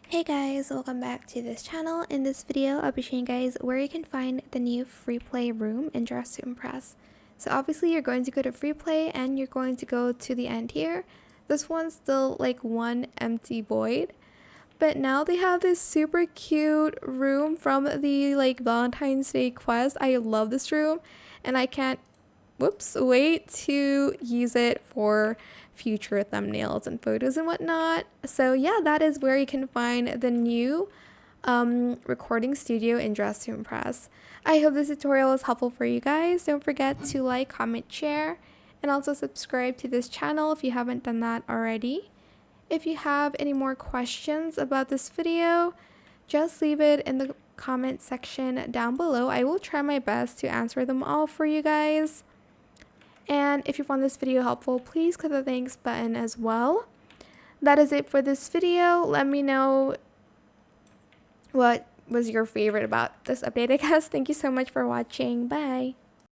Hey guys, welcome back to this channel. In this video, I'll be showing you guys where you can find the new Freeplay room in Dress to Impress. So obviously you're going to go to Freeplay and you're going to go to the end here. This one's still like one empty void. But now they have this super cute room from the Valentine's Day quest. I love this room and I can't wait to use it for future thumbnails and photos and whatnot. So yeah, that is where you can find the new recording studio in Dress to Impress. I hope this tutorial is helpful for you guys. Don't forget to like, comment, share, and also subscribe to this channel if you haven't done that already. If you have any more questions about this video, just leave it in the comment section down below. I will try my best to answer them all for you guys. And if you found this video helpful, please click the thanks button as well. That is it for this video. Let me know what was your favorite about this update, I guess. Thank you so much for watching. Bye.